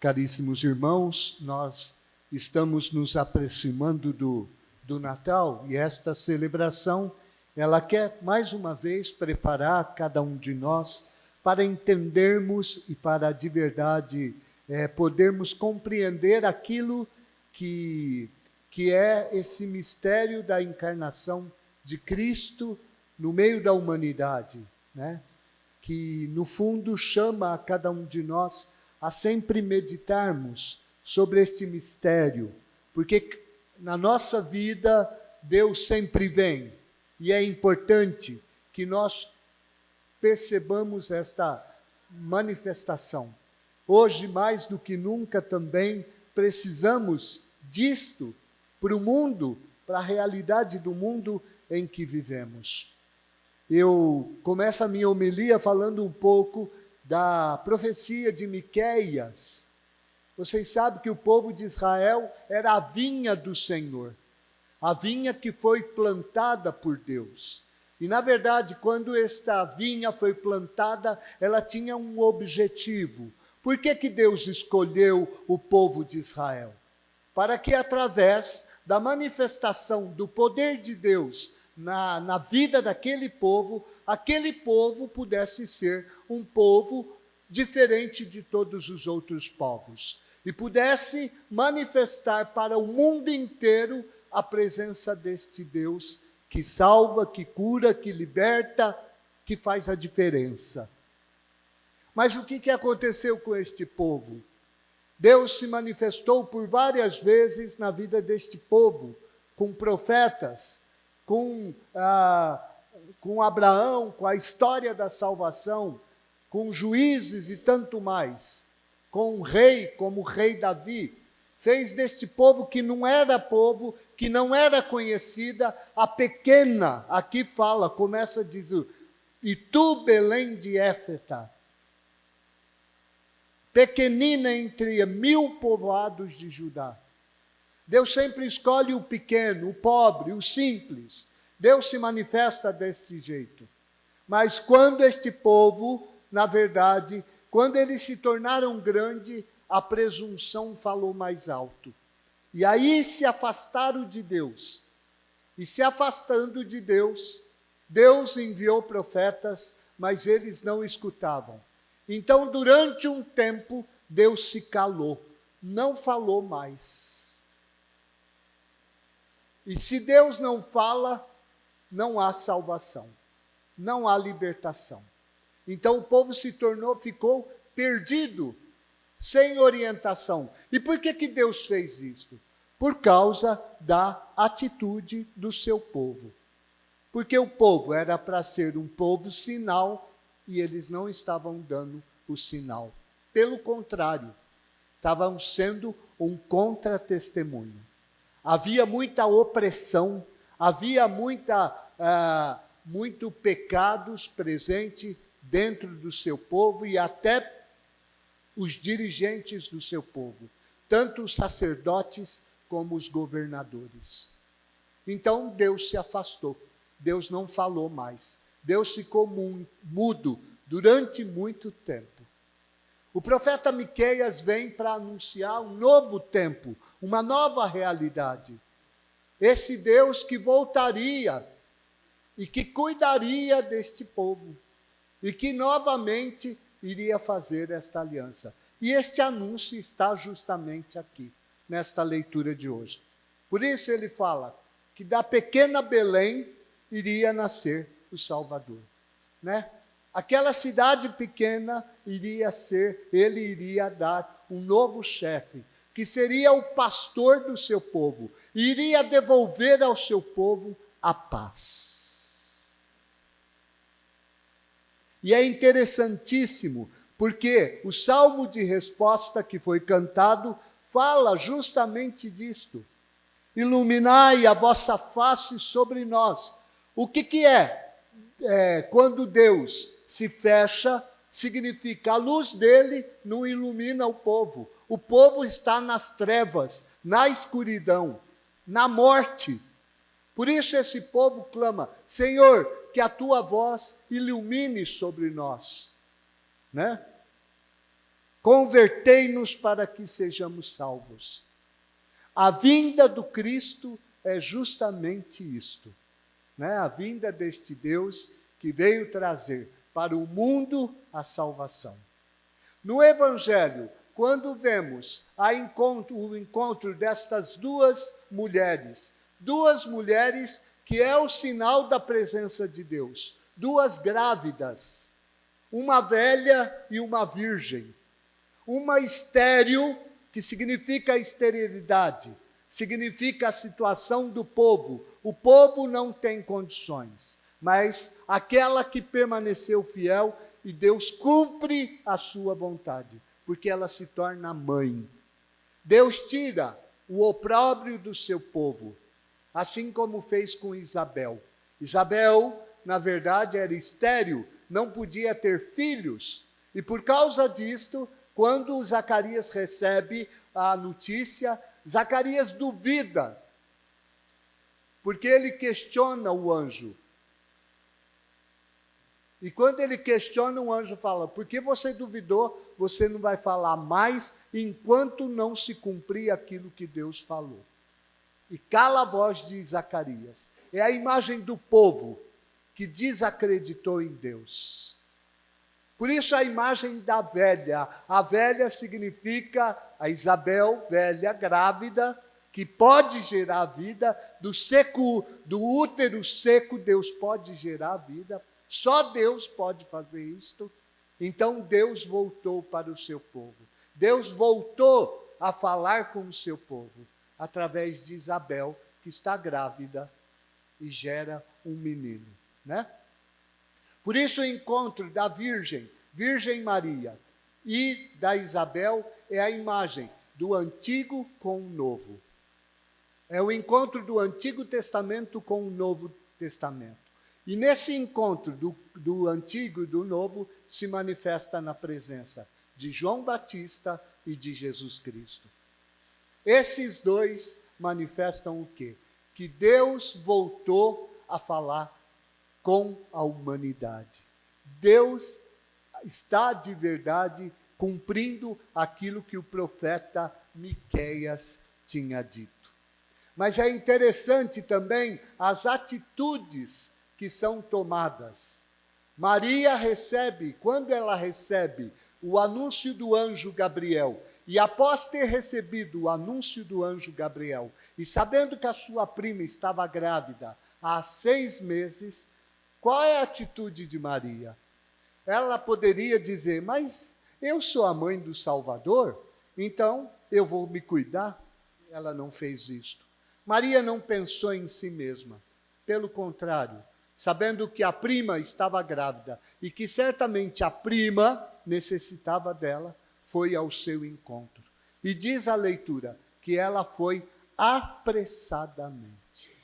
Caríssimos irmãos, nós estamos nos aproximando do Natal e esta celebração, ela quer mais uma vez preparar cada um de nós para entendermos e para de verdade podermos compreender aquilo que é esse mistério da encarnação de Cristo no meio da humanidade, né? Que no fundo chama a cada um de nós a sempre meditarmos sobre este mistério, porque na nossa vida Deus sempre vem, e é importante que nós percebamos esta manifestação. Hoje, mais do que nunca também, precisamos disto para o mundo, para a realidade do mundo em que vivemos. Eu começo a minha homilia falando um pouco da profecia de Miqueias. Vocês sabem que o povo de Israel era a vinha do Senhor, a vinha que foi plantada por Deus. E, na verdade, quando esta vinha foi plantada, ela tinha um objetivo. Por que Deus escolheu o povo de Israel? Para que, através da manifestação do poder de Deus na vida daquele povo, aquele povo pudesse ser um povo diferente de todos os outros povos e pudesse manifestar para o mundo inteiro a presença deste Deus que salva, que cura, que liberta, que faz a diferença. Mas o que aconteceu com este povo? Deus se manifestou por várias vezes na vida deste povo, com profetas, com Abraão, com a história da salvação, com juízes e tanto mais, com um rei, como o rei Davi, fez deste povo que não era povo, que não era conhecida, a pequena, aqui fala, começa a dizer, e tu, Belém de Éfrata, pequenina entre 1000 povoados de Judá. Deus sempre escolhe o pequeno, o pobre, o simples. Deus se manifesta desse jeito. Mas quando este povo, na verdade, quando eles se tornaram grande, a presunção falou mais alto. E aí se afastaram de Deus. E se afastando de Deus, Deus enviou profetas, mas eles não escutavam. Então, durante um tempo, Deus se calou, não falou mais. E se Deus não fala, não há salvação, não há libertação. Então o povo ficou perdido, sem orientação. E por que Deus fez isso? Por causa da atitude do seu povo. Porque o povo era para ser um povo sinal e eles não estavam dando o sinal. Pelo contrário, estavam sendo um contra-testemunho. Havia muita opressão, havia muito pecados presente dentro do seu povo e até os dirigentes do seu povo, tanto os sacerdotes como os governadores. Então Deus se afastou, Deus não falou mais, Deus ficou mudo durante muito tempo. O profeta Miqueias vem para anunciar um novo tempo, uma nova realidade. Esse Deus que voltaria e que cuidaria deste povo e que novamente iria fazer esta aliança. E este anúncio está justamente aqui, nesta leitura de hoje. Por isso ele fala que da pequena Belém iria nascer o Salvador, né? Aquela cidade pequena ele iria dar um novo chefe, que seria o pastor do seu povo, e iria devolver ao seu povo a paz. E é interessantíssimo, porque o salmo de resposta que foi cantado fala justamente disto. Iluminai a vossa face sobre nós. O que é? Quando Deus se fecha, significa a luz dele não ilumina o povo. O povo está nas trevas, na escuridão, na morte. Por isso esse povo clama, Senhor, que a tua voz ilumine sobre nós, né? Convertei-nos para que sejamos salvos. A vinda do Cristo é justamente isto, né? A vinda deste Deus que veio trazer para o mundo a salvação. No Evangelho, quando vemos o encontro destas duas mulheres que é o sinal da presença de Deus, duas grávidas, uma velha e uma virgem, uma estéril, que significa a esterilidade, significa a situação do povo. O povo não tem condições, mas aquela que permaneceu fiel e Deus cumpre a sua vontade, porque ela se torna mãe. Deus tira o opróbrio do seu povo, assim como fez com Isabel. Isabel, na verdade, era estéril, não podia ter filhos, e por causa disto, quando Zacarias recebe a notícia, Zacarias duvida, porque ele questiona o anjo. E quando ele questiona, o anjo fala: por que você duvidou? Você não vai falar mais enquanto não se cumprir aquilo que Deus falou. E cala a voz de Zacarias. É a imagem do povo que desacreditou em Deus. Por isso a imagem da velha. A velha significa a Isabel, velha, grávida, que pode gerar vida. Do útero seco, Deus pode gerar vida. Só Deus pode fazer isto. Então Deus voltou para o seu povo. Deus voltou a falar com o seu povo, através de Isabel, que está grávida e gera um menino, né? Por isso o encontro da Virgem Maria, e da Isabel é a imagem do Antigo com o Novo. É o encontro do Antigo Testamento com o Novo Testamento. E nesse encontro do Antigo e do Novo se manifesta na presença de João Batista e de Jesus Cristo. Esses dois manifestam o quê? Que Deus voltou a falar com a humanidade. Deus está de verdade cumprindo aquilo que o profeta Miqueias tinha dito. Mas é interessante também as atitudes que são tomadas. Maria recebe, quando ela recebe o anúncio do anjo Gabriel, e após ter recebido o anúncio do anjo Gabriel, e sabendo que a sua prima estava grávida há 6 meses, qual é a atitude de Maria? Ela poderia dizer: mas eu sou a mãe do Salvador, então eu vou me cuidar. Ela não fez isto. Maria não pensou em si mesma. Pelo contrário, sabendo que a prima estava grávida e que certamente a prima necessitava dela, foi ao seu encontro. E diz a leitura que ela foi apressadamente.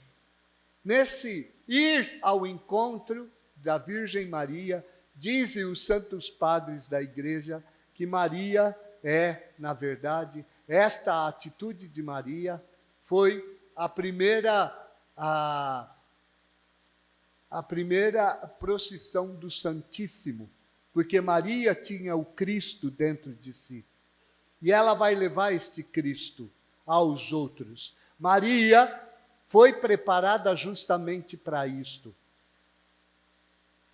Nesse ir ao encontro da Virgem Maria, dizem os santos padres da igreja que Maria é, na verdade, esta atitude de Maria foi a primeira procissão do Santíssimo, porque Maria tinha o Cristo dentro de si. E ela vai levar este Cristo aos outros. Maria foi preparada justamente para isto.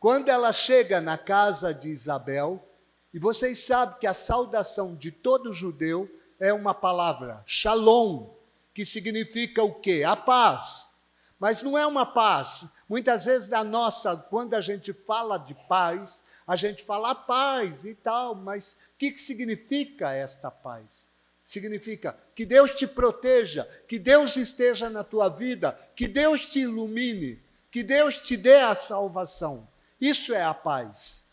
Quando ela chega na casa de Isabel, e vocês sabem que a saudação de todo judeu é uma palavra, shalom, que significa o quê? A paz. Mas não é uma paz. Muitas vezes quando a gente fala de paz, a gente fala paz e tal, mas o que significa esta paz? Significa que Deus te proteja, que Deus esteja na tua vida, que Deus te ilumine, que Deus te dê a salvação. Isso é a paz.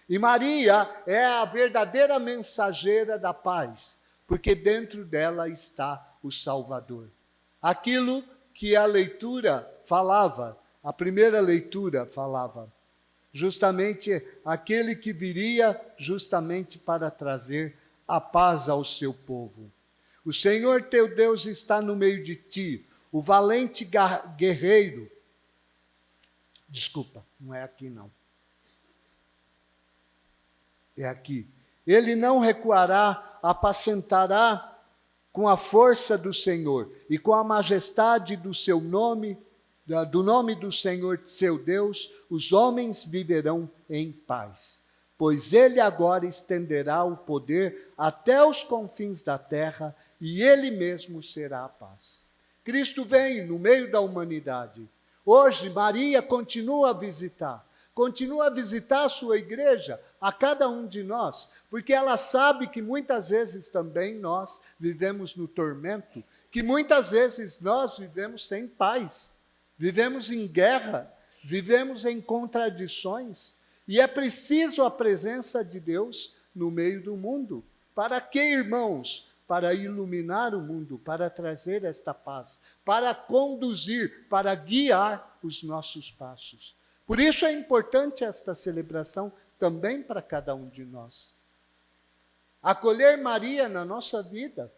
E Maria é a verdadeira mensageira da paz, porque dentro dela está o Salvador. Aquilo que a leitura falava, a primeira leitura falava, justamente aquele que viria justamente para trazer a paz ao seu povo. O Senhor teu Deus está no meio de ti, o valente guerreiro. Desculpa, não é aqui não. É aqui. Ele não recuará, apacentará com a força do Senhor e com a majestade do seu nome, do nome do Senhor seu Deus, os homens viverão em paz. Pois ele agora estenderá o poder até os confins da terra, e ele mesmo será a paz. Cristo vem no meio da humanidade. Hoje, Maria continua a visitar a sua igreja, a cada um de nós, porque ela sabe que muitas vezes também nós vivemos no tormento, que muitas vezes nós vivemos sem paz, vivemos em guerra, vivemos em contradições, e é preciso a presença de Deus no meio do mundo. Para quê, irmãos? Para iluminar o mundo, para trazer esta paz, para conduzir, para guiar os nossos passos. Por isso é importante esta celebração também para cada um de nós. Acolher Maria na nossa vida.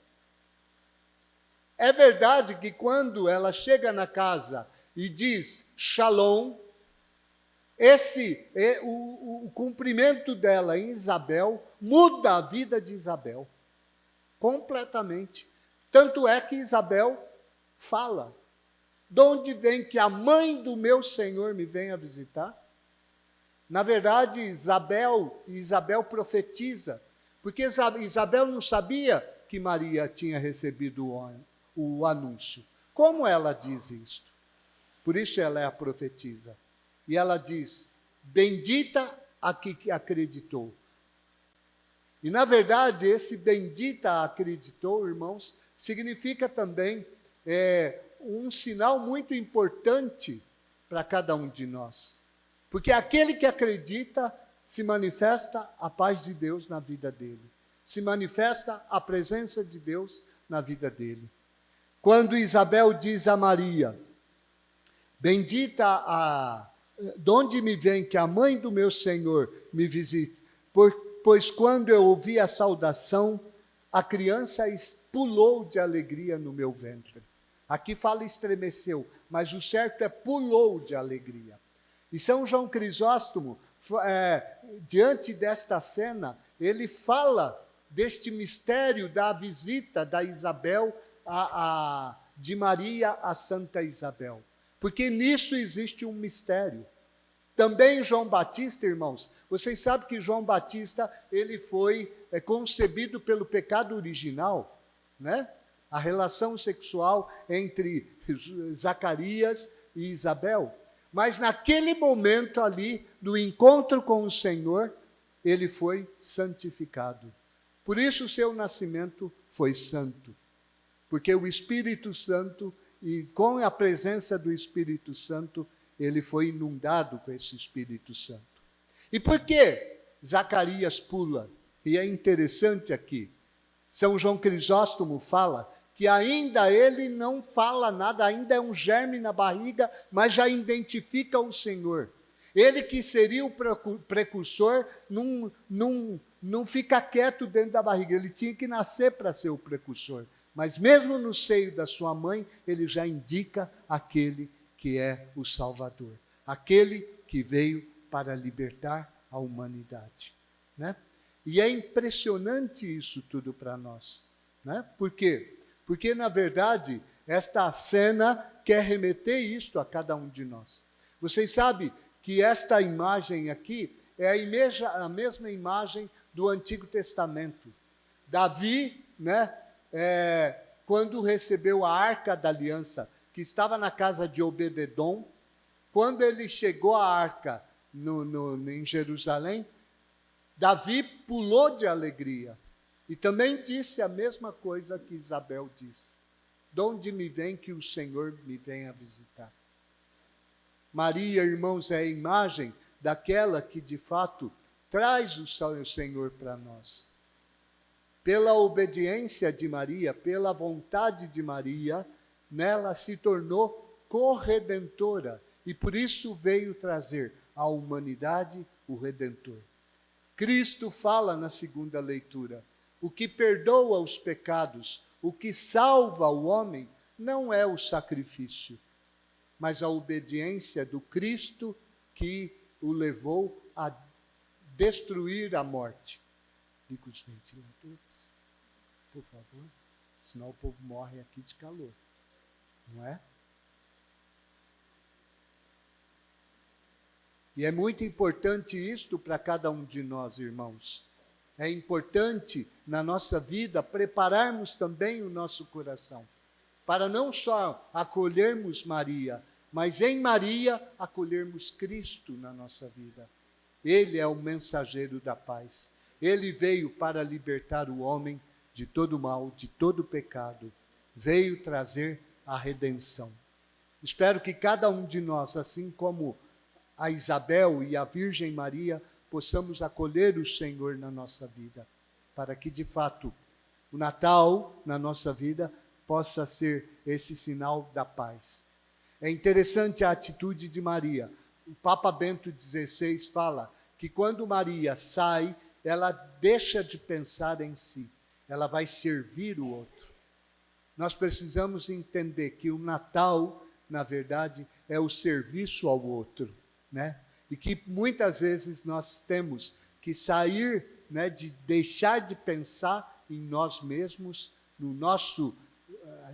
É verdade que quando ela chega na casa e diz Shalom, o cumprimento dela em Isabel muda a vida de Isabel completamente. Tanto é que Isabel fala: de onde vem que a mãe do meu Senhor me venha visitar? Na verdade, Isabel profetiza, porque Isabel não sabia que Maria tinha recebido o anúncio. Como ela diz isto? Por isso ela é a profetisa. E ela diz: bendita a que acreditou. E, na verdade, esse bendita acreditou, irmãos, significa também um sinal muito importante para cada um de nós. Porque aquele que acredita, se manifesta a paz de Deus na vida dele. Se manifesta a presença de Deus na vida dele. Quando Isabel diz a Maria: bendita de onde me vem que a mãe do meu Senhor me visite, pois quando eu ouvi a saudação, a criança pulou de alegria no meu ventre. Aqui fala estremeceu, mas o certo é pulou de alegria. E São João Crisóstomo, diante desta cena, ele fala deste mistério da visita da Isabel, de Maria a Santa Isabel. Porque nisso existe um mistério. Também João Batista, irmãos, vocês sabem que João Batista, ele foi concebido pelo pecado original, né? A relação sexual entre Zacarias e Isabel. Mas naquele momento ali, no encontro com o Senhor, ele foi santificado. Por isso o seu nascimento foi santo. Porque o Espírito Santo, e com a presença do Espírito Santo, ele foi inundado com esse Espírito Santo. E por que Zacarias pula? E é interessante aqui. São João Crisóstomo fala que ainda ele não fala nada, ainda é um germe na barriga, mas já identifica o Senhor. Ele que seria o precursor, não fica quieto dentro da barriga, ele tinha que nascer para ser o precursor. Mas mesmo no seio da sua mãe, ele já indica aquele que é o Salvador. Aquele que veio para libertar a humanidade. Né? E é impressionante isso tudo para nós. Né? Por quê? Porque, na verdade, esta cena quer remeter isto a cada um de nós. Vocês sabem que esta imagem aqui é a mesma imagem do Antigo Testamento. Davi, né, quando recebeu a Arca da Aliança, que estava na casa de Obed-edom, quando ele chegou à Arca em Jerusalém, Davi pulou de alegria. E também disse a mesma coisa que Isabel disse: de onde me vem que o Senhor me venha visitar? Maria, irmãos, é a imagem daquela que de fato traz o Senhor para nós. Pela obediência de Maria, pela vontade de Maria, nela se tornou corredentora e por isso veio trazer à humanidade o Redentor. Cristo fala na segunda leitura: o que perdoa os pecados, o que salva o homem, não é o sacrifício, mas a obediência do Cristo que o levou a destruir a morte. Liga os ventiladores, por favor. Senão o povo morre aqui de calor. Não é? E é muito importante isto para cada um de nós, irmãos. É importante, na nossa vida, prepararmos também o nosso coração, para não só acolhermos Maria, mas em Maria acolhermos Cristo na nossa vida. Ele é o mensageiro da paz. Ele veio para libertar o homem de todo mal, de todo pecado. Veio trazer a redenção. Espero que cada um de nós, assim como a Isabel e a Virgem Maria, possamos acolher o Senhor na nossa vida, para que, de fato, o Natal na nossa vida possa ser esse sinal da paz. É interessante a atitude de Maria. O Papa Bento XVI fala que quando Maria sai, ela deixa de pensar em si, ela vai servir o outro. Nós precisamos entender que o Natal, na verdade, é o serviço ao outro, né? E que muitas vezes nós temos que sair, né, de deixar de pensar em nós mesmos,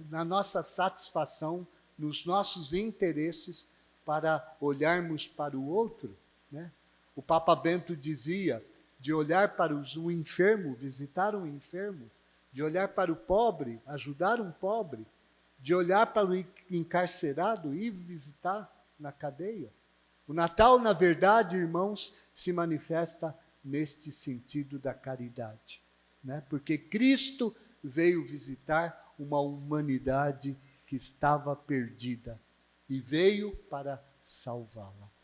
na nossa satisfação, nos nossos interesses, para olharmos para o outro, né? O Papa Bento dizia de olhar para o enfermo, visitar um enfermo, de olhar para o pobre, ajudar um pobre, de olhar para o encarcerado e visitar na cadeia. O Natal, na verdade, irmãos, se manifesta neste sentido da caridade, né? Porque Cristo veio visitar uma humanidade que estava perdida e veio para salvá-la.